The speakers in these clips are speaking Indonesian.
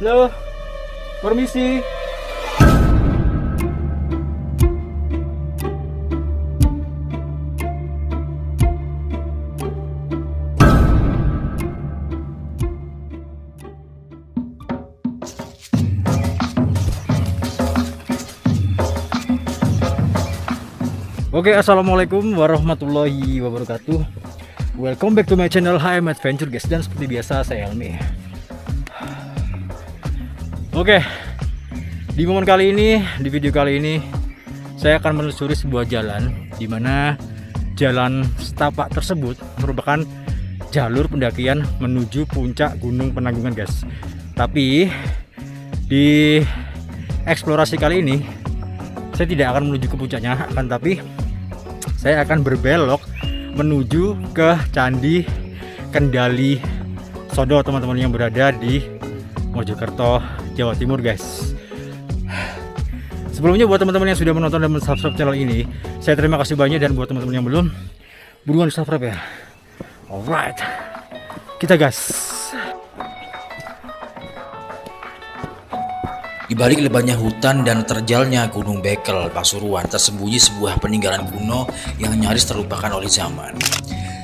Halo, permisi. Oke, assalamualaikum warahmatullahi wabarakatuh. Welcome back to my channel HM Adventure guys. Dan seperti biasa saya Elmi. Oke, di momen kali ini, di video kali ini saya akan menelusuri sebuah jalan, di mana jalan setapak tersebut merupakan jalur pendakian menuju puncak Gunung Penanggungan guys. Tapi di eksplorasi kali ini saya tidak akan menuju ke puncaknya, akan tapi saya akan berbelok menuju ke Candi Kendali Sodo teman-teman yang berada di Mojokerto, Jawa Timur guys. Sebelumnya buat teman-teman yang sudah menonton dan subscribe channel ini, saya terima kasih banyak, dan buat teman-teman yang belum, buruan subscribe ya. Alright, kita gas. Di balik lebarnya hutan dan terjalnya Gunung Bekel, Pasuruan, tersembunyi sebuah peninggalan kuno yang nyaris terlupakan oleh zaman.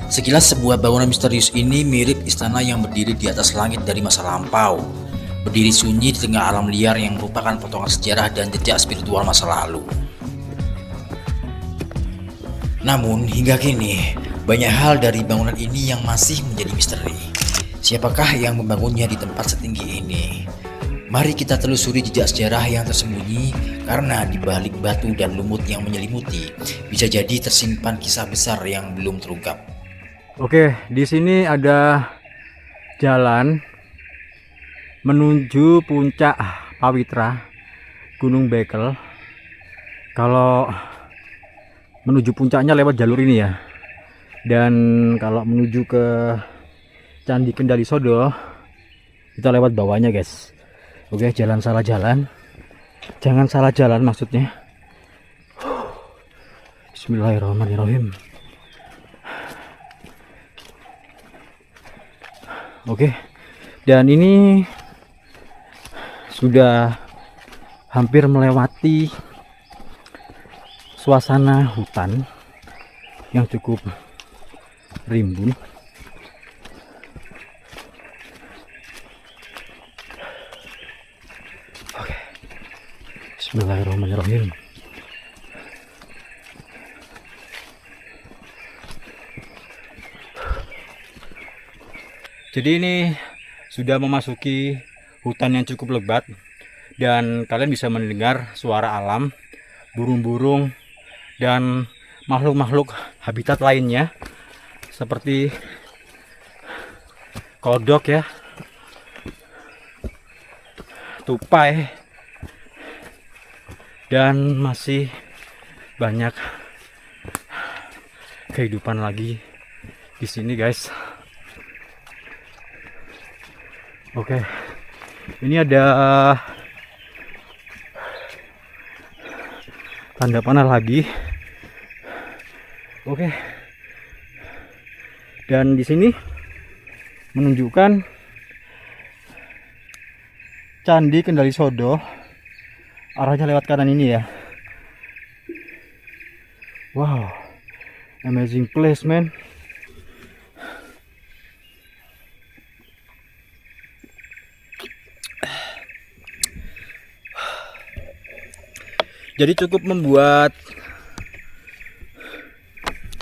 Sekilas sebuah bangunan misterius ini mirip istana yang berdiri di atas langit dari masa lampau, berdiri sunyi di tengah alam liar yang merupakan potongan sejarah dan jejak spiritual masa lalu. Namun hingga kini, banyak hal dari bangunan ini yang masih menjadi misteri. Siapakah yang membangunnya di tempat setinggi ini? Mari kita telusuri jejak sejarah yang tersembunyi, karena di balik batu dan lumut yang menyelimuti bisa jadi tersimpan kisah besar yang belum terungkap. Oke, di sini ada jalan menuju puncak Pawitra Gunung Bekel. Kalau menuju puncaknya lewat jalur ini ya. Dan kalau menuju ke Candi Kendali Sodo kita lewat bawahnya guys. Oke, jangan salah jalan maksudnya. Bismillahirrahmanirrahim. Oke, dan ini sudah hampir melewati suasana hutan yang cukup rimbun. Bismillahirrahmanirrahim. Jadi ini sudah memasuki hutan yang cukup lebat, dan kalian bisa mendengar suara alam, burung-burung dan makhluk-makhluk habitat lainnya seperti kodok ya, tupai, dan masih banyak kehidupan lagi di sini guys. Oke, ini ada tanda panah lagi. Oke, dan di sini menunjukkan Candi Kendali Sodo. Arahnya lewat kanan ini ya. Wow, amazing place man. Jadi cukup membuat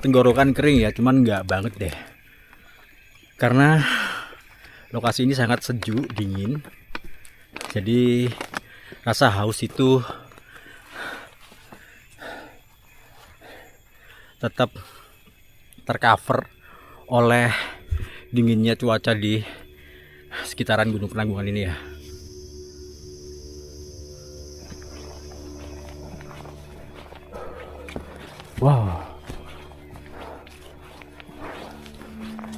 tenggorokan kering ya, cuman nggak banget deh. Karena lokasi ini sangat sejuk, dingin. Jadi rasa haus itu tetap tercover oleh dinginnya cuaca di sekitaran Gunung Penanggungan ini ya. Wow,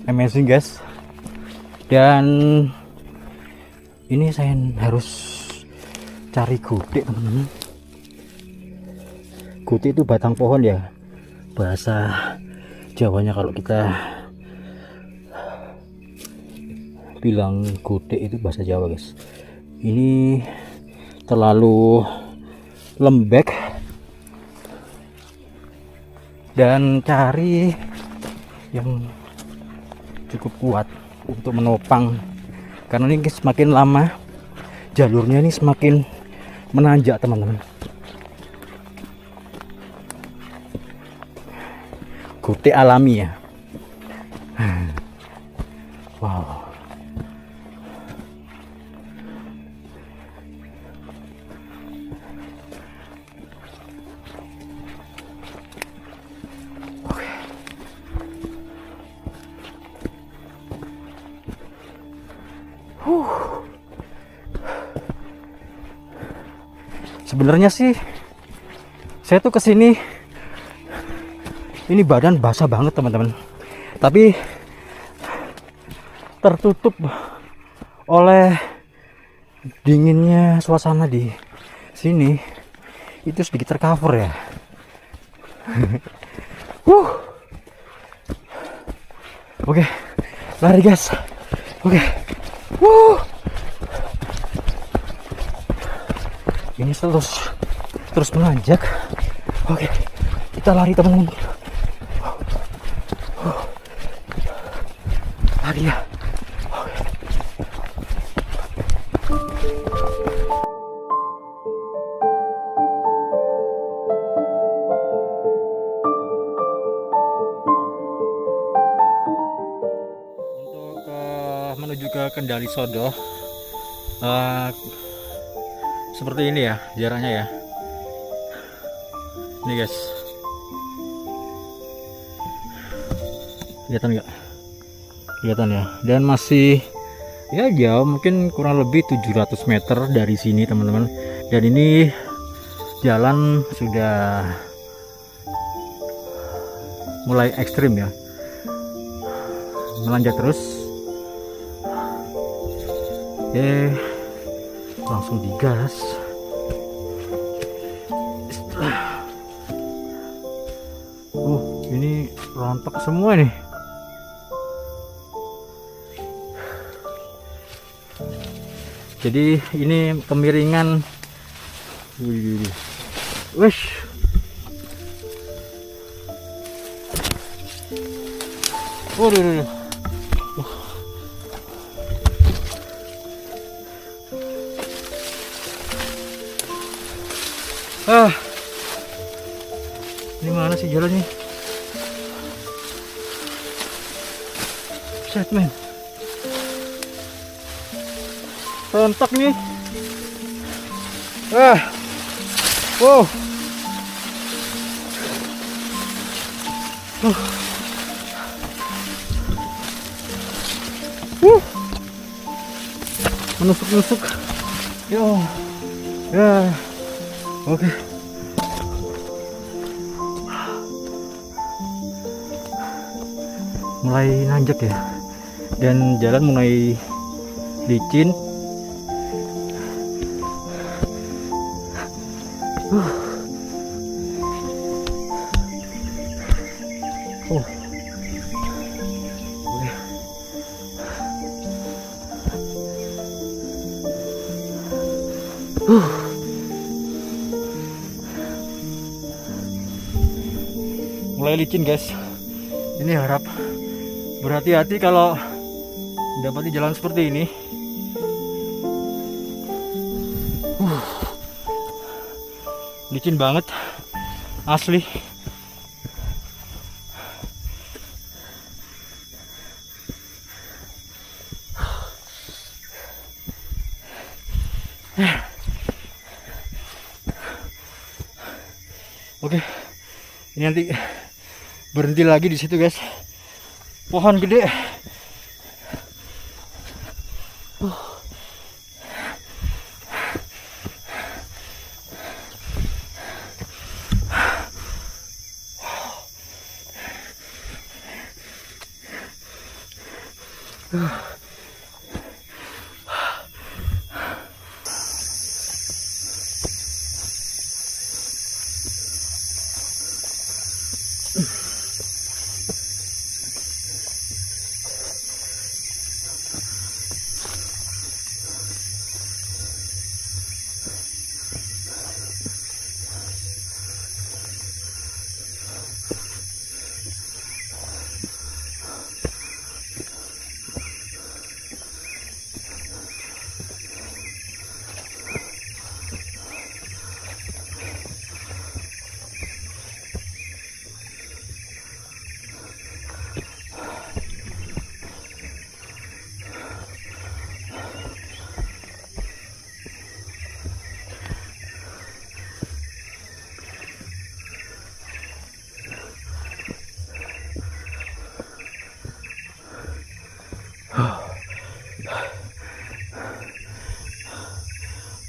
amazing guys. Dan ini saya harus cari gutik teman-teman. Gutik itu batang pohon ya, bahasa Jawanya kalau kita bilang gutik itu bahasa Jawa guys. ini terlalu lembek, dan cari yang cukup kuat untuk menopang, karena ini semakin lama jalurnya ini semakin menanjak teman-teman. Gote alami ya. Wow. Sebenarnya sih saya tuh kesini ini badan basah banget teman-teman, tapi tertutup oleh dinginnya suasana di sini, itu sedikit tercover ya. Oke, lari guys. Oke. Ini terus menanjak. Oke, kita lari teman-teman. Lari ya. Untuk menuju ke Kendali Sodo, seperti ini ya jaraknya ya. Ini guys, kelihatan nggak? Kelihatan ya. Dan masih ya jauh, mungkin kurang lebih 700 meter dari sini teman-teman. Dan ini jalan sudah mulai ekstrim ya, melanjut terus. Oke, langsung digas. Ini rontok semua nih. Jadi ini kemiringan. Wish. Waduh. Ini mana sih jalannya? Set men, rontok nih. Wow. Menusuk. Yo. Ya. Oke. Mulai nanjak ya, dan jalan mulai licin. Mulai licin guys. Ini harap berhati-hati kalau mendapati jalan seperti ini. Licin banget asli. Oke, ini nanti berhenti lagi di situ guys. Pohon gede.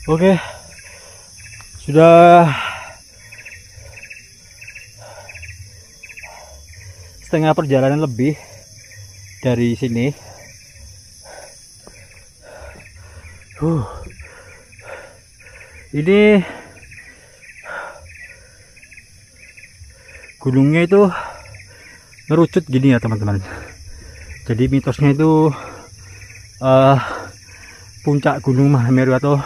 Oke, sudah setengah perjalanan lebih dari sini. Ini gunungnya itu ngerucut gini ya teman-teman. Jadi mitosnya itu puncak Gunung Mahameru atau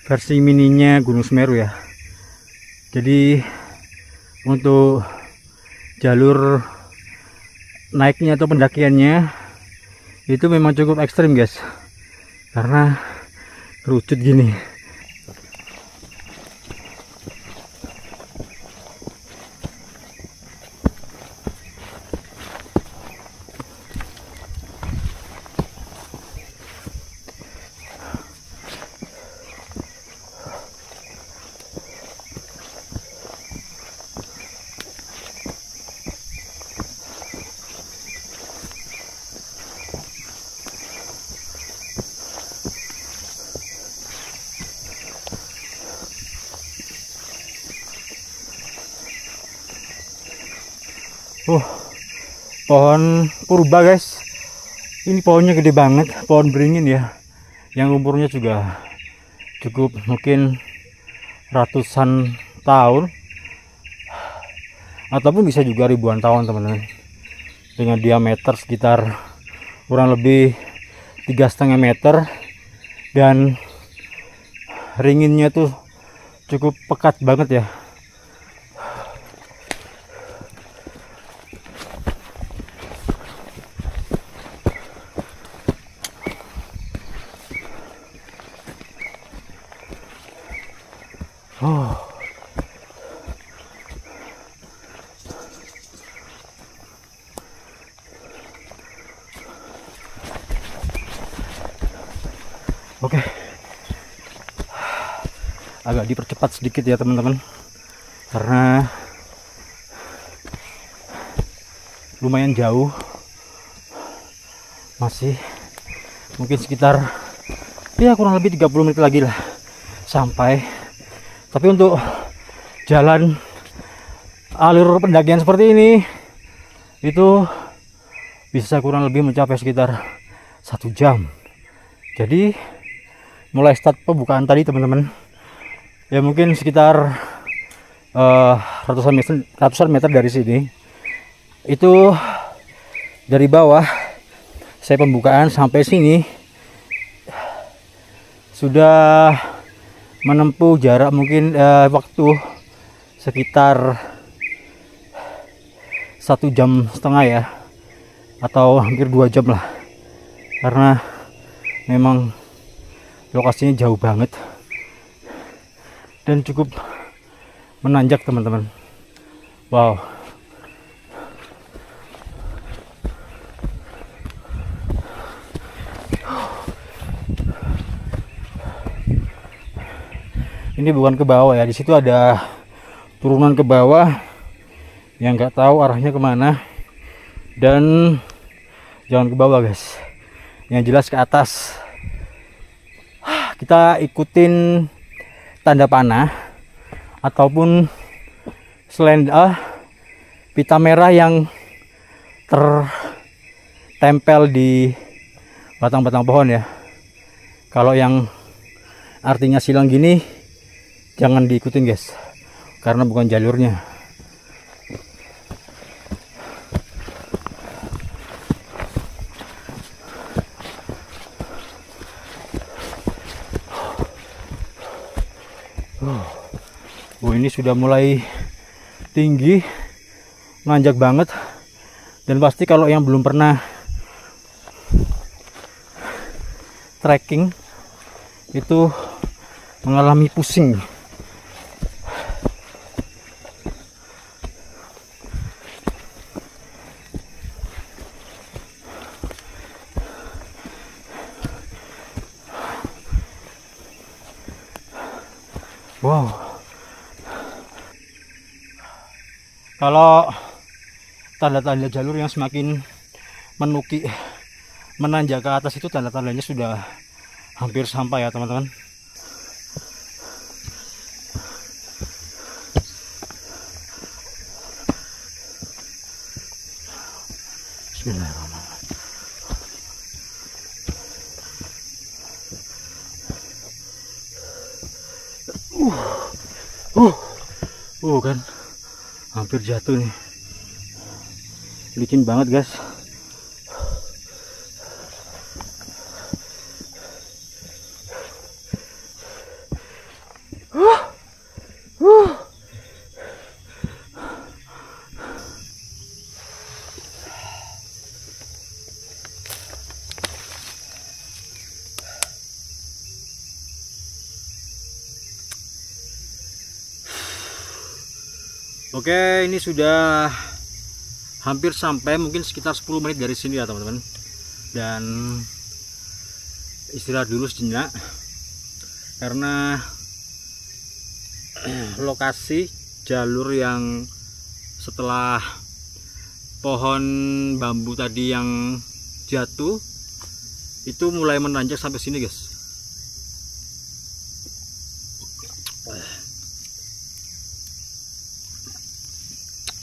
versi mininya Gunung Semeru ya. Jadi untuk jalur naiknya atau pendakiannya itu memang cukup ekstrim guys, karena kerucut gini. Pohon purba guys, ini pohonnya gede banget, pohon beringin ya, yang umurnya juga cukup mungkin ratusan tahun ataupun bisa juga ribuan tahun teman-teman, dengan diameter sekitar kurang lebih 3,5 meter dan ringinnya tuh cukup pekat banget ya. Oke, agak dipercepat sedikit ya teman-teman, karena lumayan jauh, masih mungkin sekitar ya kurang lebih 30 menit lagi lah sampai. Tapi untuk jalan alur pendakian seperti ini itu bisa kurang lebih mencapai sekitar 1 jam. Jadi mulai start pembukaan tadi teman-teman, ya mungkin sekitar ratusan meter dari sini, itu dari bawah saya pembukaan sampai sini sudah menempuh jarak mungkin waktu sekitar 1,5 jam ya, atau hampir 2 jam lah, karena memang lokasinya jauh banget dan cukup menanjak teman-teman. Wow, ini bukan ke bawah ya, di situ ada turunan ke bawah yang nggak tahu arahnya kemana, dan jangan ke bawah guys, yang jelas ke atas. Kita ikutin tanda panah ataupun pita merah yang tertempel di batang-batang pohon ya. Kalau yang artinya silang gini jangan diikutin guys, karena bukan jalurnya. Ini sudah mulai tinggi, nanjak banget, dan pasti kalau yang belum pernah trekking itu mengalami pusing. Wow, kalau tanda-tanda jalur yang semakin menanjak ke atas itu tanda-tandanya sudah hampir sampai ya teman-teman. Bismillahirrahmanirrahim. Kan hampir jatuh nih, licin banget guys. Oke, ini sudah hampir sampai, mungkin sekitar 10 menit dari sini ya teman-teman. Dan istirahat dulu sejenak karena lokasi jalur yang setelah pohon bambu tadi yang jatuh itu mulai menanjak sampai sini guys.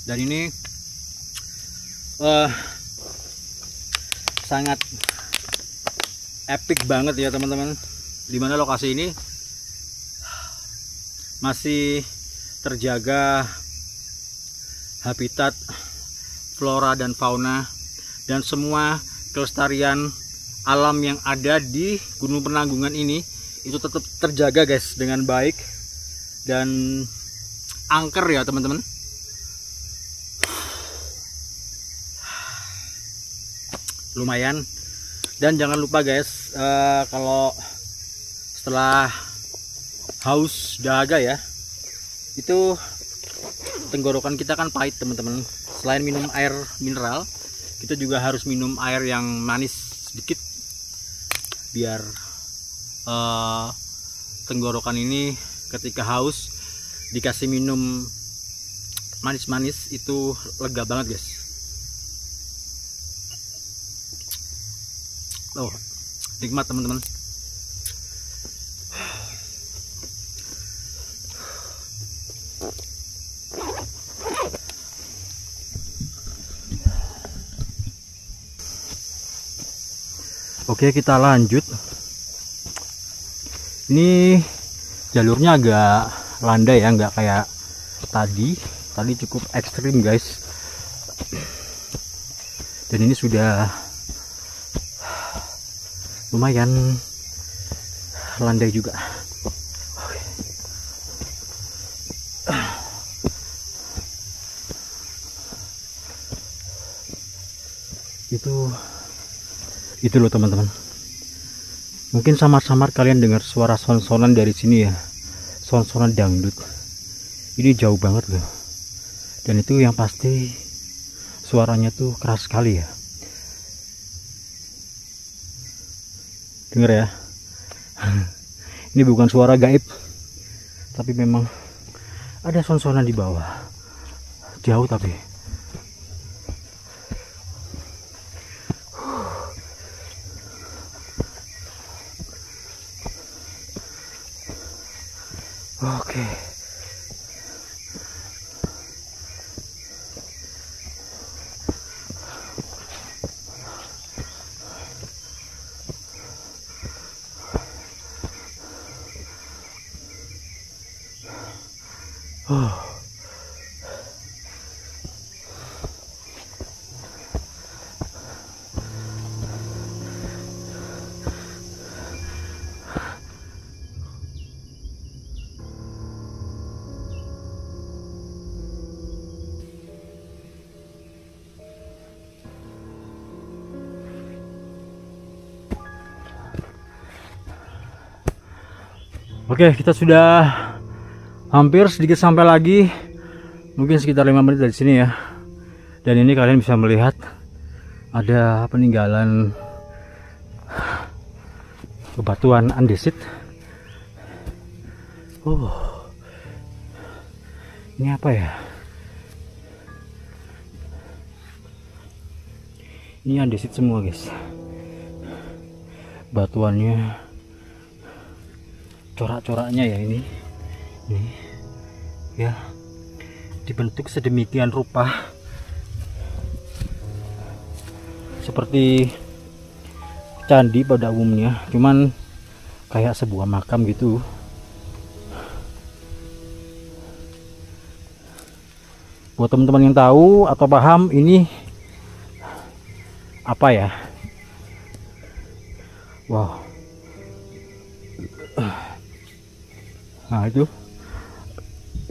Dan ini sangat epic banget ya teman-teman, dimana lokasi ini masih terjaga habitat flora dan fauna dan semua kelestarian alam yang ada di Gunung Penanggungan ini itu tetap terjaga guys dengan baik dan angker ya teman-teman. Lumayan. Dan jangan lupa guys, kalau setelah haus dahaga ya, itu tenggorokan kita kan pahit teman-teman. Selain minum air mineral, kita juga harus minum air yang manis sedikit biar tenggorokan ini ketika haus dikasih minum manis-manis itu lega banget guys. Oh, nikmat teman-teman. Oke, kita lanjut. Ini jalurnya agak landai ya, nggak kayak tadi. Tadi cukup ekstrim guys. Dan ini sudah lumayan landai juga. Itu loh teman-teman. Mungkin samar-samar kalian dengar suara son-sonan dari sini ya, son-sonan dangdut. Ini jauh banget loh. Dan itu yang pasti suaranya tuh keras sekali ya. Dengar ya. Ini bukan suara gaib, tapi memang ada son-sonan di bawah. Jauh tapi. Oke. Oke, kita sudah hampir sedikit sampai lagi, mungkin sekitar 5 menit dari sini ya. Dan ini kalian bisa melihat ada peninggalan bebatuan andesit. Ini apa ya? Ini andesit semua guys. Batuannya, corak-coraknya ya ini ya, dibentuk sedemikian rupa seperti candi pada umumnya, cuman kayak sebuah makam gitu. Buat teman-teman yang tahu atau paham ini apa ya? Wow. Nah, itu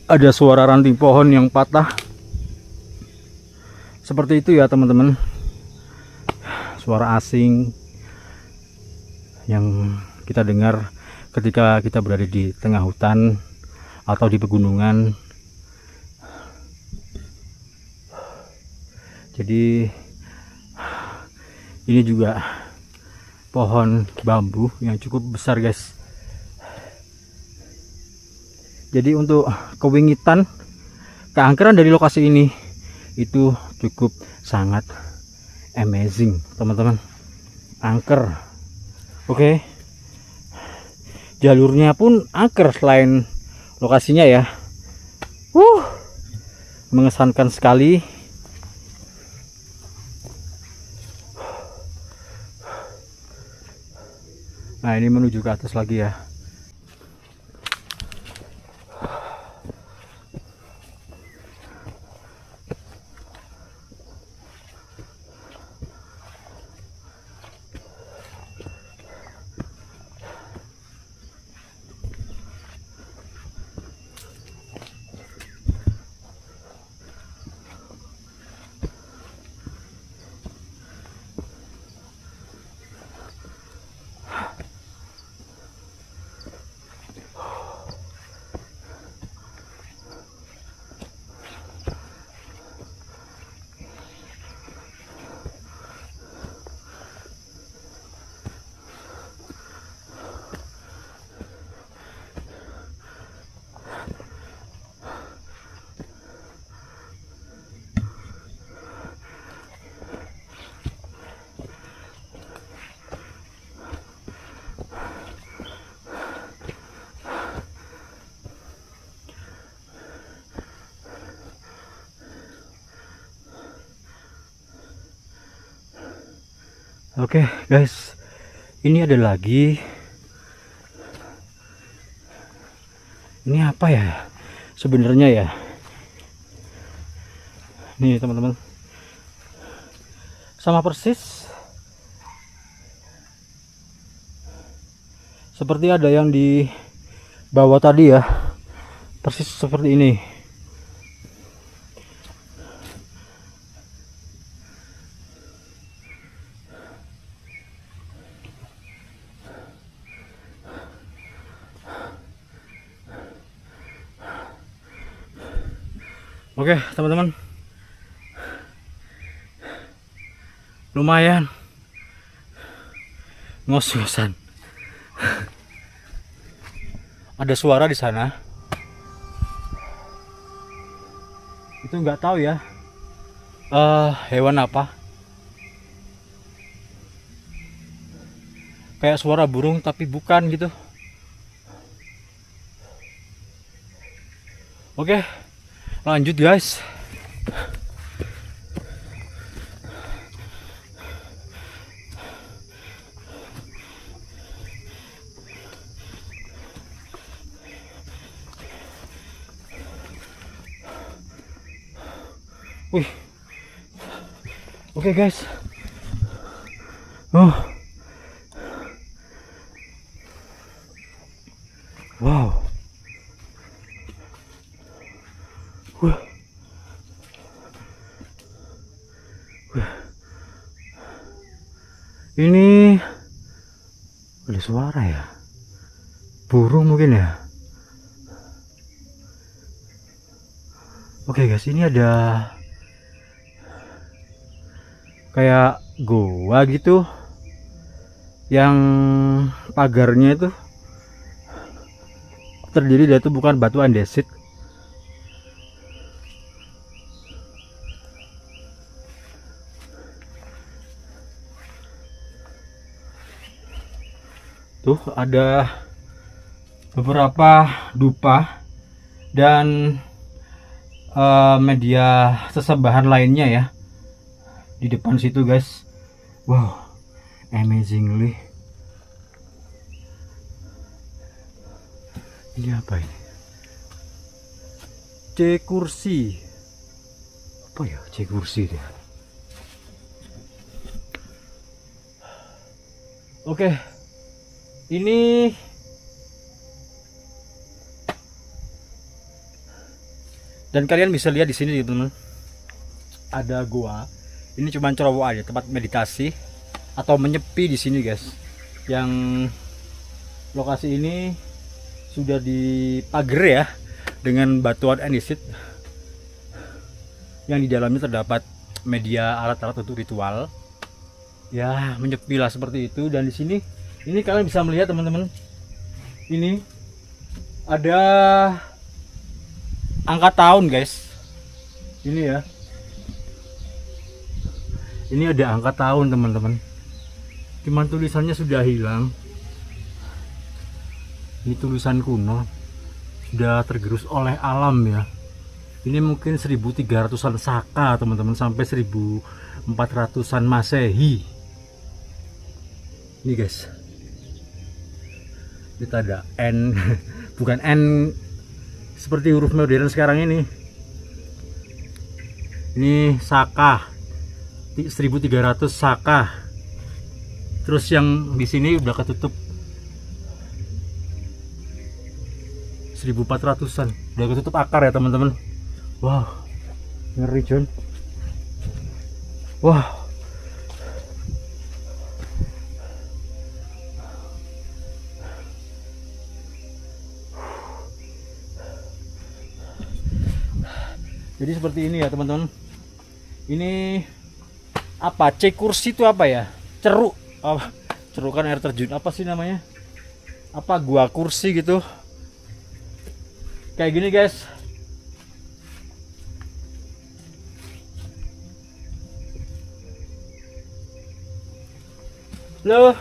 ada suara ranting pohon yang patah. Seperti itu ya teman-teman. Suara asing yang kita dengar ketika kita berada di tengah hutan atau di pegunungan. Jadi ini juga pohon bambu yang cukup besar, guys. Jadi untuk kewingitan, keangkeran dari lokasi ini itu cukup sangat amazing, teman-teman. Angker. Oke. Jalurnya pun angker selain lokasinya ya. Mengesankan sekali. Nah, ini menuju ke atas lagi ya. Oke guys, ini ada lagi. Ini apa ya sebenarnya ya? Nih teman-teman, sama persis seperti ada yang di bawah tadi ya, persis seperti ini. Oke teman-teman, lumayan ngos-ngosan. Ada suara di sana. Itu nggak tahu ya, hewan apa? Kayak suara burung tapi bukan gitu. Oke, lanjut guys. Wih. Oke guys. Oh. Wow. Wah. Ini ada suara ya, burung mungkin ya. Oke guys, ini ada kayak goa gitu yang pagarnya itu terdiri dari, itu bukan batu andesit. Tuh ada beberapa dupa dan media sesembahan lainnya ya di depan situ guys. Wow, amazingly. Ini apa ini? C kursi. Apa ya C kursi dia? Oke. Ini dan kalian bisa lihat di sini teman-teman. Ada gua. Ini cuma cerowok aja, tempat meditasi atau menyepi di sini, guys. Yang lokasi ini sudah dipagar ya dengan batuan andesit yang di dalamnya terdapat media alat-alat untuk ritual. Ya, menyepi lah seperti itu. Dan di sini ini kalian bisa melihat teman-teman. Ini ada angka tahun, guys. Ini ya. Ini ada angka tahun teman-teman. Cuman tulisannya sudah hilang. Ini tulisan kuno. Sudah tergerus oleh alam ya. Ini mungkin 1300-an Saka teman-teman, sampai 1400-an Masehi. Ini guys. Kita ada N. Bukan N seperti huruf modern sekarang ini. Ini Saka. 1300 Saka. Terus yang di sini udah ketutup 1400-an. Udah ketutup akar ya teman-teman. Wow, ngeri John. Wow. Jadi seperti ini ya teman-teman. Ini apa? C kursi itu apa ya? Ceruk. Oh, cerukan air terjun. Apa sih namanya? Apa gua kursi gitu? Kayak gini guys. Loh,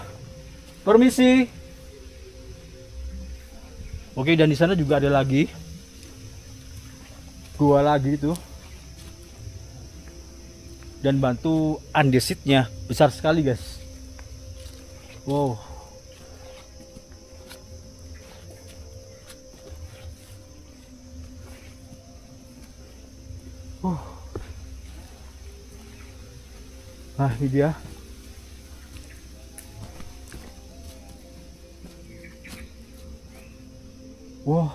permisi. Oke, dan di sana juga ada lagi. Gua lagi itu. Dan batu andesitnya besar sekali guys. Wow. Nah ini dia. Wow.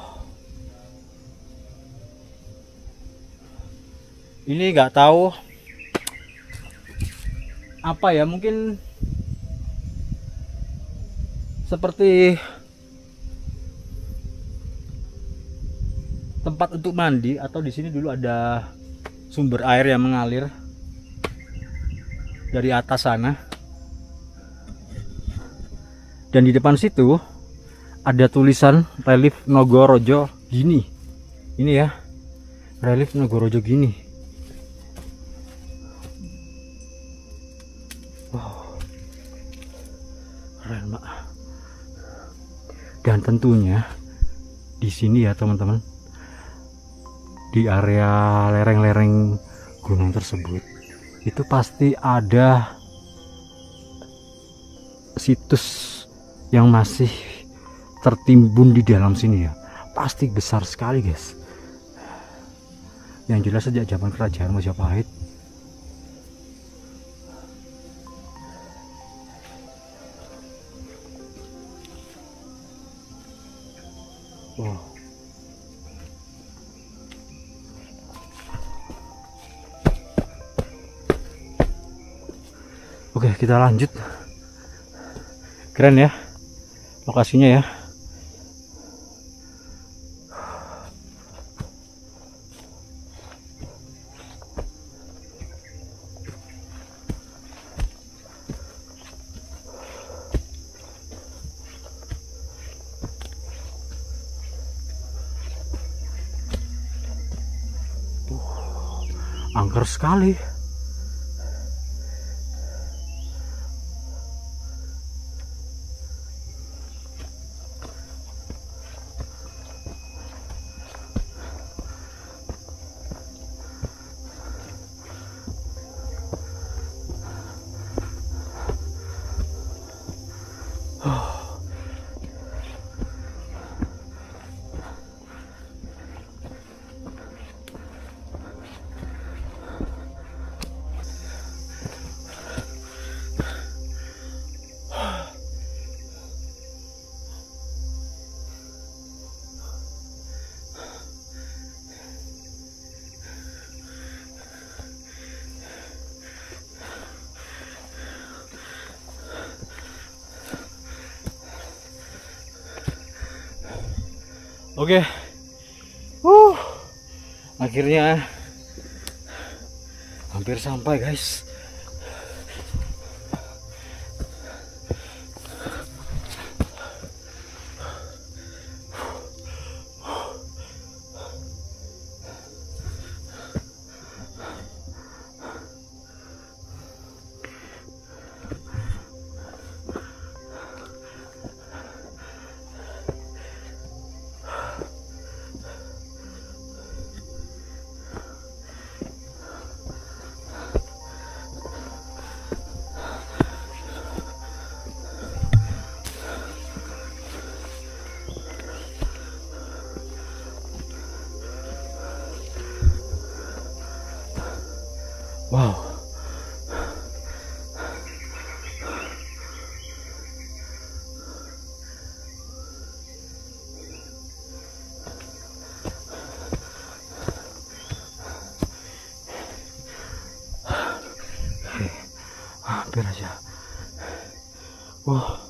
Ini nggak tahu apa ya, mungkin seperti tempat untuk mandi, atau di sini dulu ada sumber air yang mengalir dari atas sana. Dan di depan situ ada tulisan relief Nogorojo gini. Ini ya, relief Nogorojo gini. Wow, keren Mbak. Dan tentunya di sini ya teman-teman, di area lereng-lereng gunung tersebut itu pasti ada situs yang masih tertimbun di dalam sini ya. Pasti besar sekali guys. Yang jelas sejak zaman kerajaan Majapahit. Wow. Oke, kita lanjut. Keren ya lokasinya ya. Angker sekali. Oke. Akhirnya hampir sampai, guys. Wow. Hampir aja. Wow.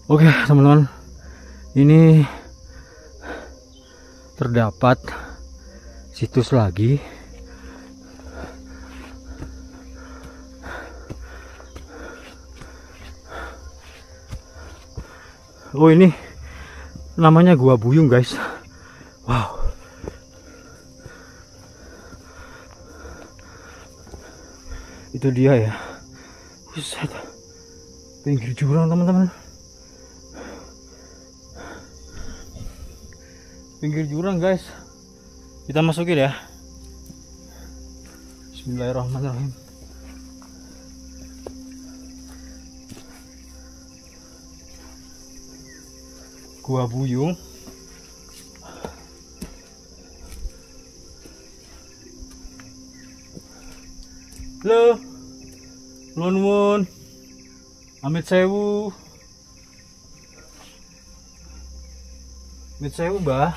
Oke teman-teman, ini terdapat situs lagi. Oh, ini namanya Gua Buyung, guys. Wow. Itu dia ya. Buset. Pinggir jurang, teman-teman. Pinggir jurang, guys. Kita masukin ya. Bismillahirrahmanirrahim. Gua Buyung. Halo. Nuwun. Amit sewu. Amit sewu, Mbah.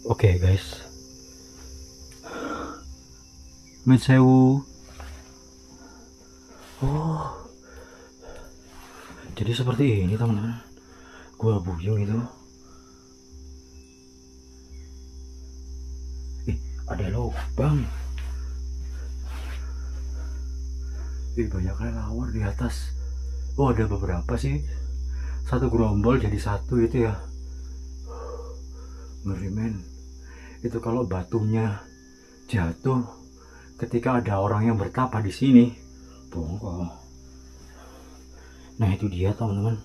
Oke, guys. Amit sewu. Oh. Jadi seperti ini, teman-teman. Gua Buyung itu. Ada lubang. Banyak kelelawar di atas. Oh, ada beberapa sih. Satu gerombol jadi satu itu ya. Ngeri, men. Itu kalau batunya jatuh ketika ada orang yang bertapa di sini, bongkok. Nah, itu dia, teman-teman.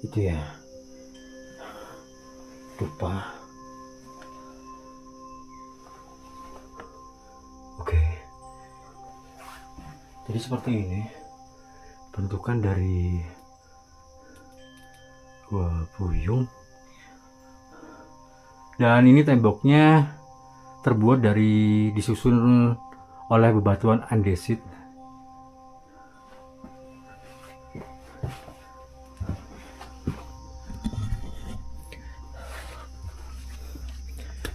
Itu ya. Dupa. Oke. Jadi seperti ini bentukan dari Gua Buyung. Dan ini temboknya terbuat dari disusun oleh bebatuan andesit.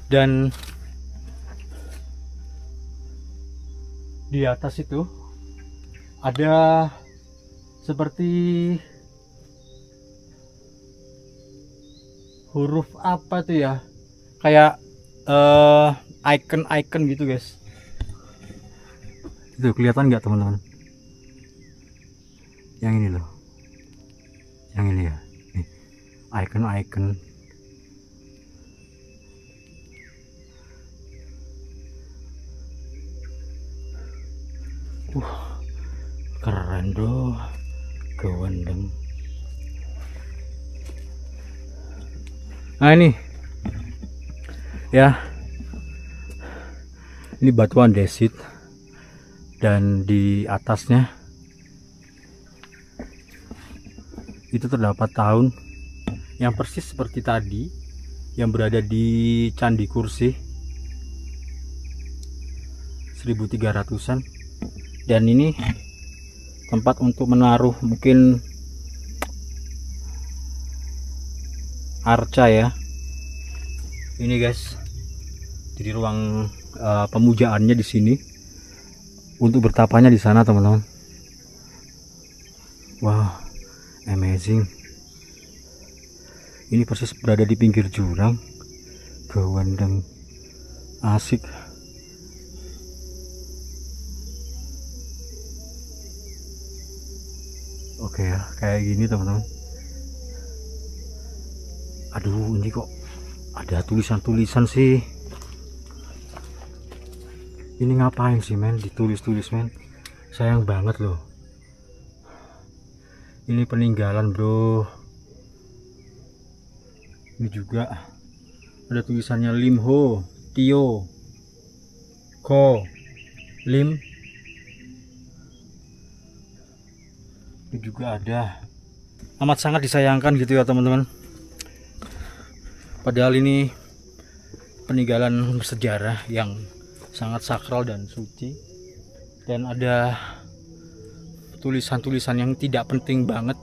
Dan di atas itu ada seperti huruf apa tuh ya, kayak icon gitu, guys. Itu kelihatan nggak, teman-teman? Yang ini loh, yang ini ya, nih icon. Keren doh, gawandeng. Nah ini ya, ini batuan desit, dan di atasnya itu terdapat tahun yang persis seperti tadi yang berada di Candi Kursi 1300-an. Dan ini tempat untuk menaruh mungkin arca ya. Ini guys, jadi ruang pemujaannya di sini, untuk bertapanya di sana teman-teman. Wow, amazing. Ini persis berada di pinggir jurang, gawandang, asik. Oke ya, kayak gini teman-teman. Aduh, ini kok ada tulisan-tulisan sih. Ini ngapain sih men, ditulis-tulis men? Sayang banget loh. Ini peninggalan bro. Ini juga ada tulisannya Lim Ho Tio Ko Lim. Ini juga ada. Amat sangat disayangkan gitu ya teman-teman. Padahal ini peninggalan bersejarah yang sangat sakral dan suci, dan ada tulisan-tulisan yang tidak penting banget.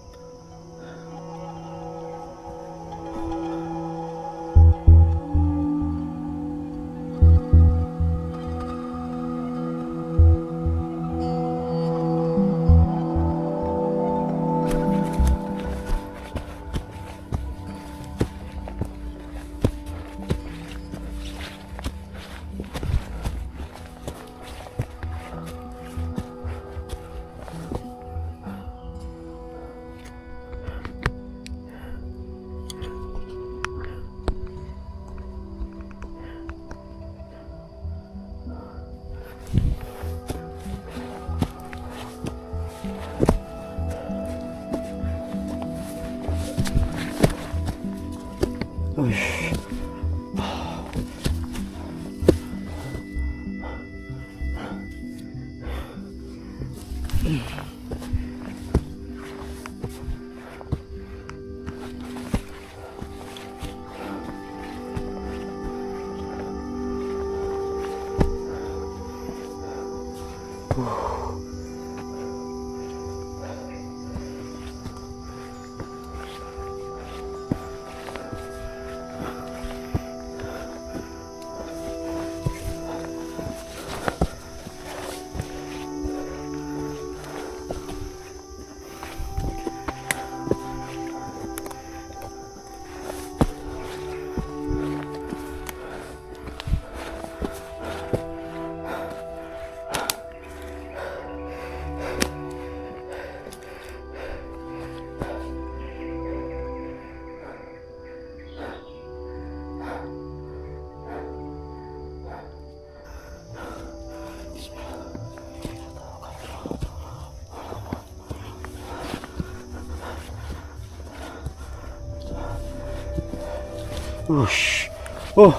Oh,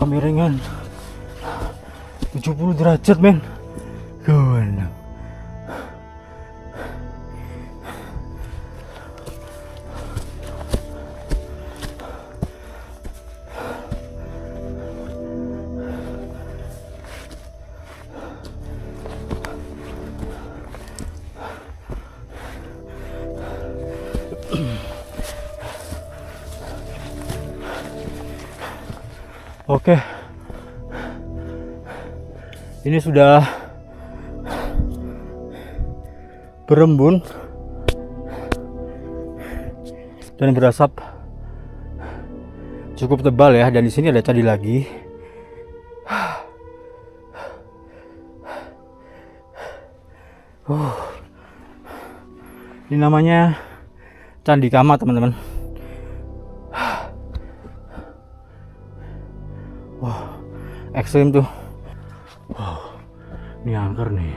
kemiringan 70 derajat men. Gawandang. Oke, ini sudah berembun dan berasap cukup tebal ya, dan di sini ada candi lagi. Ini namanya Candi Kama teman-teman. Wah, ekstrim tuh. Wow, ini angker nih.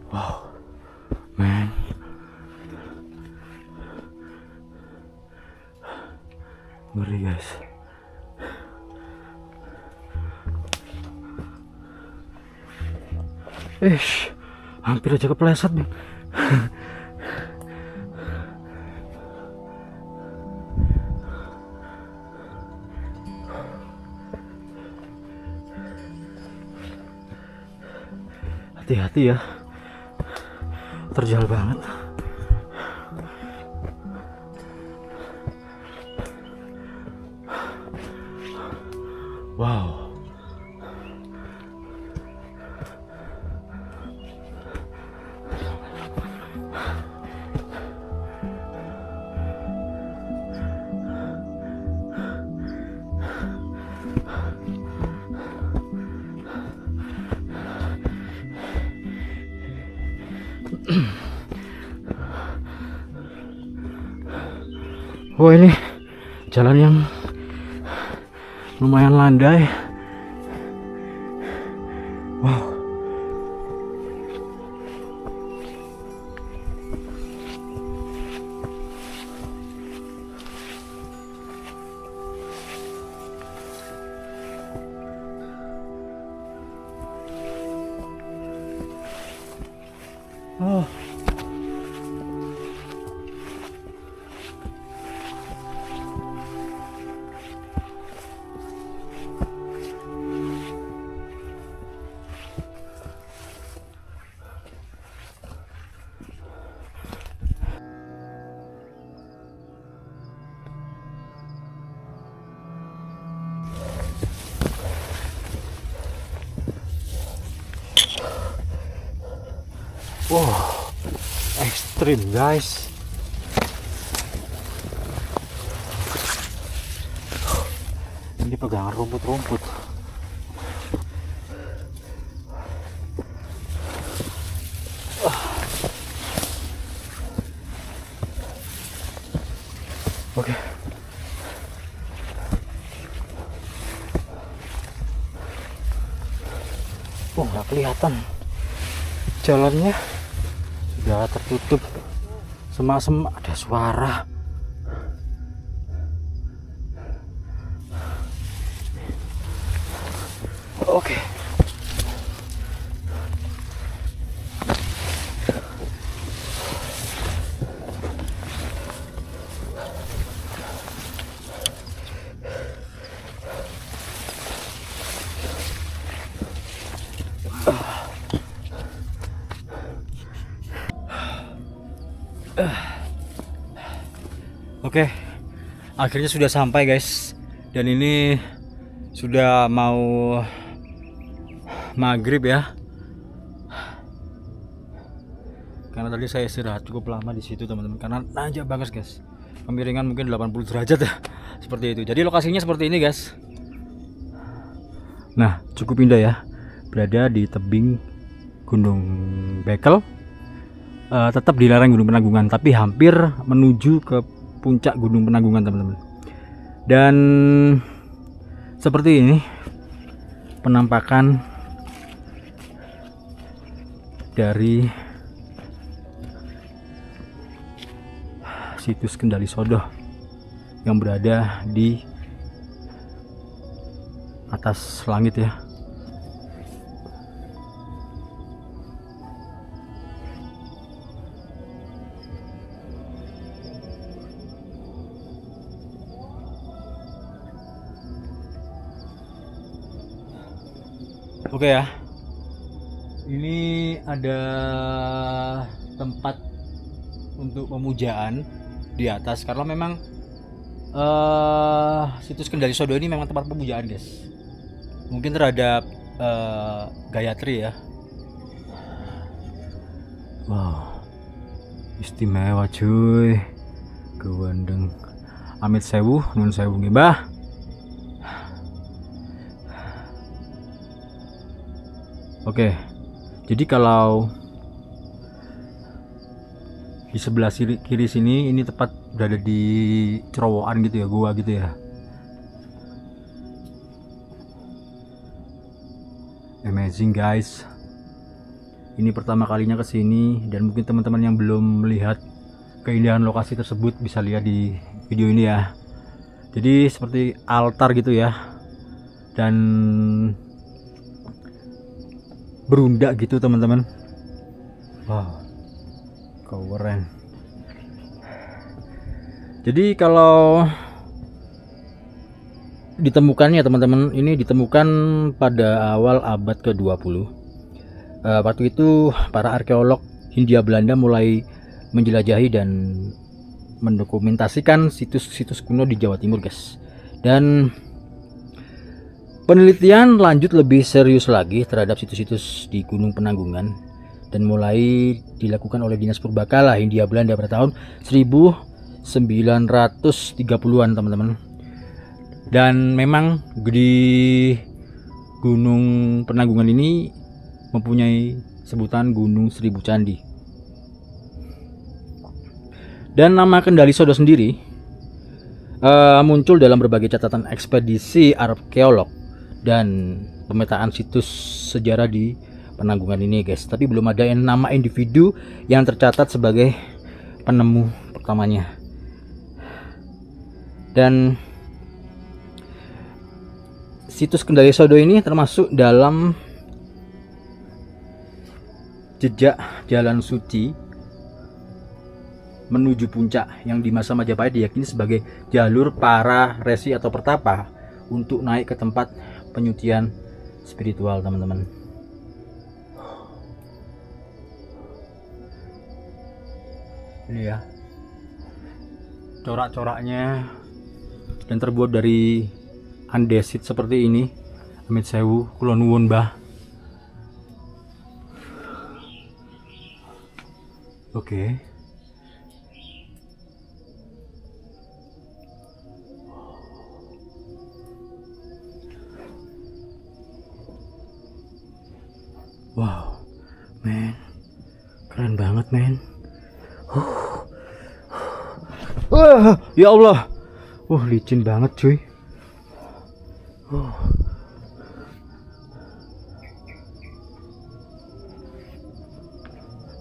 Wow, man. Ngeri guys. Hampir aja kepleset nih. Hati-hati ya, terjal banget. Wow. Oh, ini jalan yang lumayan landai. Wow. Oh. Wow, ekstrim guys. Ini pegangan rumput-rumput. Oke. Oh, nggak kelihatan jalannya. Sudah tertutup semak-semak, ada suara. Oke. Oke, akhirnya sudah sampai guys, dan ini sudah mau maghrib ya, karena tadi saya istirahat cukup lama di situ teman-teman, karena nanjak banget guys, kemiringan mungkin 80 derajat ya, seperti itu. Jadi lokasinya seperti ini guys. Nah, cukup indah ya, berada di tebing Gunung Bekel, tetap di lereng Gunung Penanggungan, tapi hampir menuju ke puncak Gunung Penanggungan teman-teman. Dan seperti ini penampakan dari situs Kendali Sodoh yang berada di atas langit ya. Oke ya, ini ada tempat untuk pemujaan di atas, karena memang situs Kendali Sodoh ini memang tempat pemujaan guys. Mungkin terhadap Gayatri ya. Wow, istimewa cuy, kewandeng amit sewu nun sewu ngibah. Oke, jadi kalau di sebelah kiri sini ini tepat berada di cerowokan gitu ya, gua gitu ya. Amazing guys, ini pertama kalinya ke sini, dan mungkin teman-teman yang belum melihat keindahan lokasi tersebut bisa lihat di video ini ya. Jadi seperti altar gitu ya, dan berundak gitu teman-teman. Wow, keren. Jadi kalau ditemukannya teman-teman, ini ditemukan pada awal abad ke-20. Waktu itu para arkeolog Hindia Belanda mulai menjelajahi dan mendokumentasikan situs-situs kuno di Jawa Timur, guys. Dan penelitian lanjut lebih serius lagi terhadap situs-situs di Gunung Penanggungan, dan mulai dilakukan oleh Dinas Purbakala Hindia Belanda pada tahun 1930-an teman-teman. Dan memang di Gunung Penanggungan ini mempunyai sebutan Gunung Seribu Candi. Dan nama Kendali Sodo sendiri muncul dalam berbagai catatan ekspedisi arkeolog dan pemetaan situs sejarah di Penanggungan ini, guys. Tapi belum ada nama individu yang tercatat sebagai penemu pertamanya. Dan situs Kendali Sodo ini termasuk dalam jejak jalan suci menuju puncak yang di masa Majapahit diyakini sebagai jalur para resi atau pertapa untuk naik ke tempat penyucian spiritual, teman-teman. Ini ya corak-coraknya, dan terbuat dari andesit seperti ini. Amit sewu, kula nuwun, Mbah. Oke. Wow, men, keren banget, men. Ya Allah, licin banget, cuy.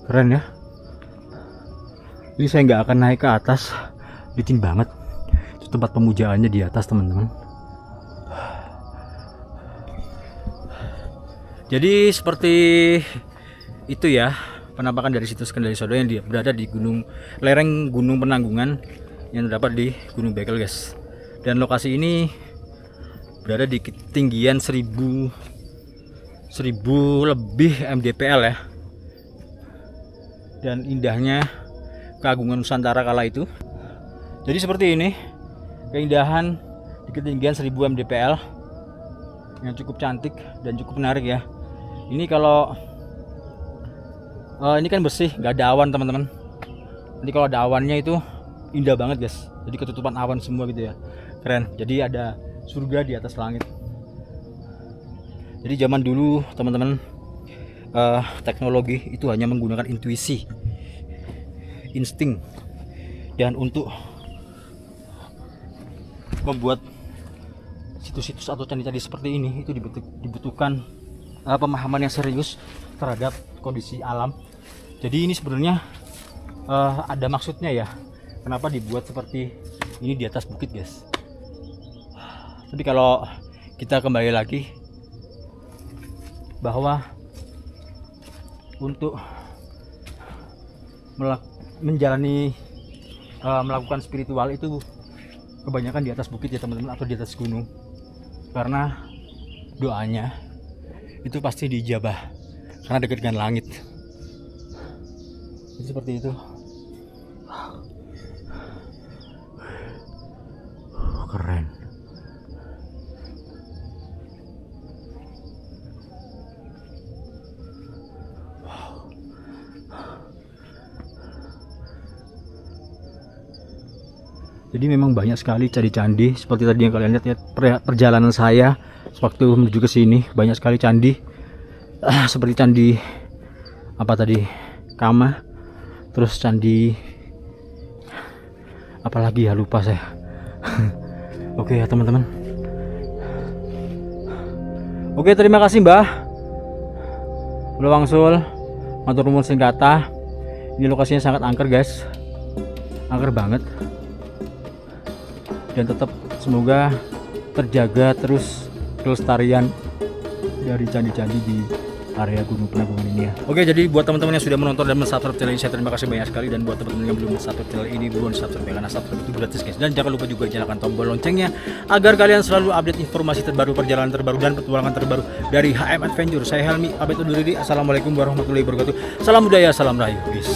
Keren ya. Ini saya nggak akan naik ke atas, licin banget. Itu tempat pemujaannya di atas, teman-teman. Jadi seperti itu ya penampakan dari situs Kendali Sodo yang berada di lereng Gunung Penanggungan yang terdapat di Gunung Bekel, guys. Dan lokasi ini berada di ketinggian 1000 lebih mdpl ya. Dan indahnya keagungan Nusantara kala itu. Jadi seperti ini keindahan di ketinggian 1000 mdpl yang cukup cantik dan cukup menarik ya. Ini kalau ini kan bersih, nggak ada awan, teman-teman. Nanti kalau ada awannya itu indah banget, guys. Jadi ketutupan awan semua gitu ya, keren. Jadi ada surga di atas langit. Jadi zaman dulu, teman-teman, teknologi itu hanya menggunakan intuisi, insting, dan untuk membuat situs-situs atau candi-candi seperti ini itu dibutuhkan pemahaman yang serius terhadap kondisi alam. Jadi ini sebenarnya ada maksudnya ya, kenapa dibuat seperti ini di atas bukit, guys. Tapi kalau kita kembali lagi bahwa untuk melakukan spiritual itu kebanyakan di atas bukit ya, teman-teman, atau di atas gunung, karena doanya itu pasti diijabah karena dekat dengan langit. Jadi seperti itu. Keren. Jadi memang banyak sekali candi-candi seperti tadi yang kalian lihat ya, perjalanan saya waktu menuju ke sini banyak sekali candi. Seperti candi apa tadi? Kama. Terus candi apalagi ya, lupa saya. Oke ya, teman-teman. Oke, terima kasih Mbah Ulo Wangsul Matur nuwun sing kathah. Ini lokasinya sangat angker guys, angker banget, dan tetap semoga terjaga terus kelestarian dari candi-candi di area Gunung Penanggungan ini ya. Oke, jadi buat teman-teman yang sudah menonton dan mensubscribe channel ini, saya terima kasih banyak sekali. Dan buat teman-teman yang belum mensubscribe channel ini, buruan subscribe karena subscribe itu gratis guys. Dan jangan lupa juga nyalakan tombol loncengnya agar kalian selalu update informasi terbaru, perjalanan terbaru, dan petualangan terbaru dari HM Adventure. Saya Helmi, pamit undur diri. Assalamualaikum warahmatullahi wabarakatuh. Salam budaya, salam rayu. Peace.